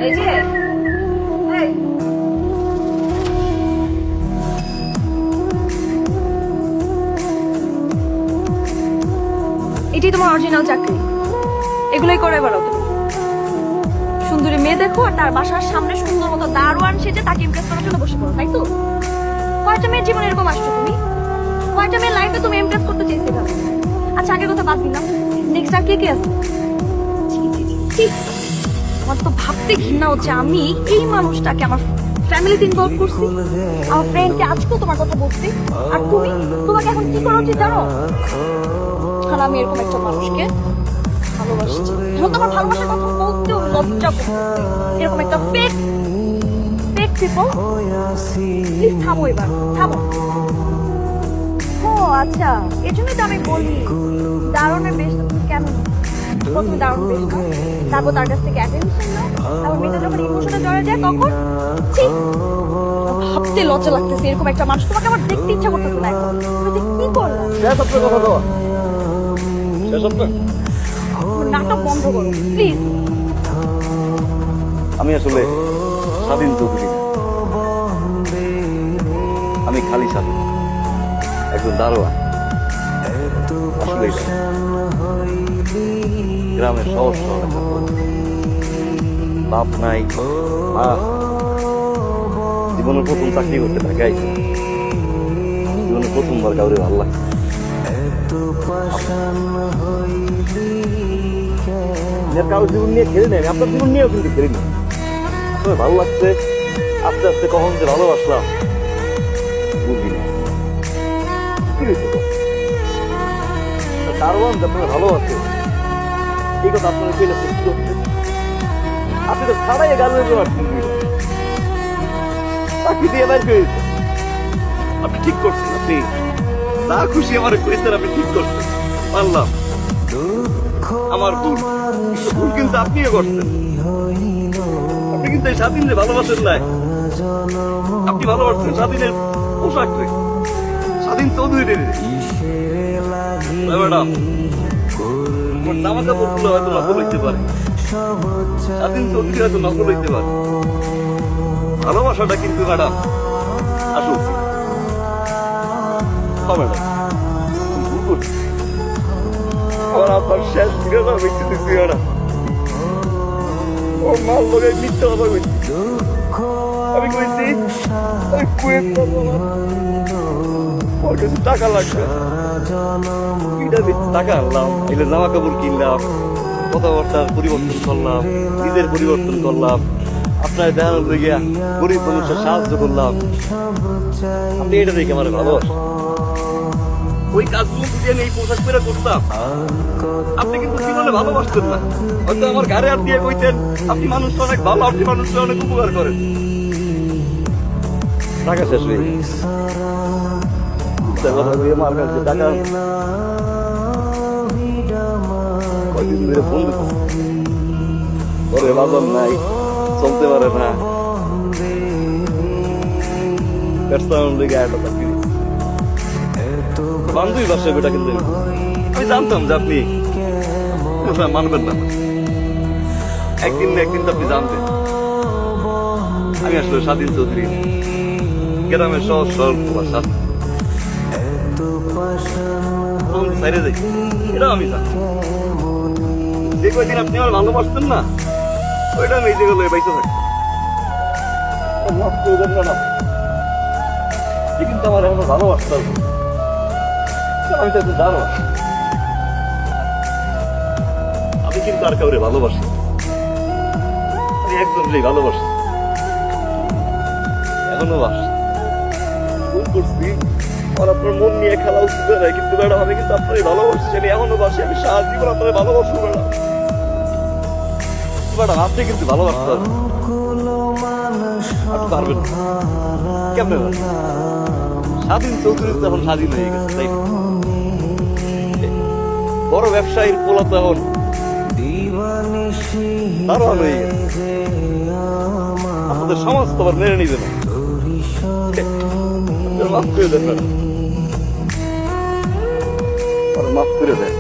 এই যে এই, এটাই তোমার অরিজিনাল চাকরি, এগুলোই করে বেড়াও তুমি। সুন্দরী মেয়ে দেখো আর তার বাসার সামনে সুন্দর মতো দারোয়ান সেজে তাকে ইমপ্রেস করার জন্য বসে পড়ো, তাই তো? কয়টা মেয়ের জীবনে এরকম আসছো তুমি? কয়টা মেয়ের লাইফে তুমি ইমপ্রেস করতে চেয়েছিলে ভাবে? আচ্ছা আগের কথা বাদ দিলাম, নেক্সট আর কে কে আছে? ছি, ছি, ছি, ছি। আমার তো ভাবতে ঘৃণা হচ্ছে আমি এই মানুষটাকে আমার ফ্যামিলিতে ইনভলভ করছি, আমার ফ্রেন্ডকে আজকেও তোমার কথা বলছি, আর তুমি, তোমাকে এখন কি করা উচিত জানো? আর আমি এরকম একটা মানুষকে ভালোবাসছি, এখন তোমার ভালোবাসার কথা বলতেও লজ্জা করতেছে। এরকম একটা ফেক ফেক পিপল, প্লিজ থামো এবার, থামো। ও আচ্ছা, এই জন্যই তো আমি বলি দারুণের বেশ তুমি কেন প্রথমে দারুণ বেশ নাও, তারপর তার কাছ থেকে অ্যাটেনশন নাও, তারপর মেয়েটা যখন ইমোশনে জড়ে যায় তখন ঠিক ভাবতে লজ্জা লাগতেছে এরকম একটা মানুষ তোমাকে আমার দেখতে ইচ্ছা করতেছে না এখন। তুমি যে কি করলা? তোমার নাটক বন্ধ করো প্লিজ। আমি আসলে স্বাধীন চৌধুরী না। আমি খালি স্বাধীন, একজন দারোয়ান। আসলে গ্রামের সহজ সরল একটা পরিবার। বাপ নাই, মা। জীবনের প্রথম চাকরি করতে ঢাকায়, জীবনের প্রথমবার কাউরে ভালো লাগছে। কারোর জীবন নিয়ে খেলে নেই, আপনার জীবন নিয়েও কিন্তু খেলি না। তবে ভালো লাগছে, আস্তে আস্তে কখন যে ভালোবাসলাম বুঝি না। কি হয়েছে দারোয়ান যে আপনার ভালোবাসে এই কথা আপনার কইলে সত্যি হচ্ছে। আপনি তো ছাড়াই গালের পারছেন, চাকরি দিয়ে বাইর করে দিচ্ছেন। আপনি ঠিক করছেন, আপনি যা খুশি আমার করেছেন, আপনি ঠিক করছেন, পারলাম। আমার ভুল, ভুল কিন্তু আপনিও করছেন। আপনি কিন্তু এই স্বাধীনের ভালোবাসেন নাই, আপনি ভালোবাসছেন স্বাধীনের পোশাক রে, স্বাধীন চৌধুরী রে। ম্যাডাম জামা কাপড় গুলো হয়তো নকল হইতে পারে, স্বাধীন চৌধুরী হয়তো নকল হইতে পারে, ভালোবাসাটা কিন্তু ম্যাডাম আসুক। ম্যাডাম আমার আপনার শেষ ঠিকানা বেঁচে দিচ্ছি ম্যাডাম। ও মাল লোকের মিথ্যা কথা কইছি, আমি কইছি আমি কুয়েত যাবো, ওর কাছে টাকা লাগবে, টাকা আনলাম, এলে জামা কাপড় কিনলাম, কথাবার্তার পরিবর্তন করলাম, নিজের পরিবর্তন করলাম, আপনার দেখানোর দিকে গরিব মানুষের সাহায্য করলাম। আপনি এটা দেখে আমার ভালোবাসেন। ওই কাজগুলো যদি আমি এই পোশাক পেরে করতাম, আপনি কিন্তু জীবনে ভালোবাসতেন না। হয়তো আমার গাড়ি আর দিয়ে কইতেন আপনি মানুষটা অনেক ভালো, আপনি মানুষটা অনেক উপকার করেন। টাকা শেষ হয়ে গেছে, আমার কাছে টাকা কয়েকদিন ধরে ফোন দিত, ঘরে বাজার নাই, চলতে পারে না, বান্ধবী বাসায় বেটা। কিন্তু আমি জানতাম যে আপনি মানবেন না, একদিন না একদিন তো আপনি জানতেন আমি আসলে স্বাধীন চৌধুরী, গ্রামের সহজ সরল স্বাধীন। এটাও আমি জানি, যে কয়দিন আপনি আমার ভালোবাসতেন না, ওইটা আমি এই যেগুলো বাইসে থাকতাম। কিন্তু আমার এখনো ভালোবাসতাম, আমি তো জানো আমি কিন্তু আর কাউরে ভালোবাসি, আমি একজনকেই ভালোবাসি, এখনো বাস ভুল করছি। আর আপনার মন নিয়ে খেলা উচিত নয়, কিন্তু ম্যাডাম আমি কিন্তু আপনারই ভালোবাসি, আমি এখনো বাসি, আমি সারা জীবন আপনার ভালোবাসবো ম্যাডাম। ম্যাডাম আপনি কিন্তু ভালোবাসতে পারবেন, আপনি পারবেন কেমনে? স্বাধীন চৌধুরী তো এখন স্বাধীন হয়ে গেছে, তাই বড় ব্যবসায়ীর পোলা তো এখন দারোয়ান হয়ে গেছে। আপনাদের সমাজ তো আবার মেনে নিবে না। মাফ করে দেন, মাফ করে দেন।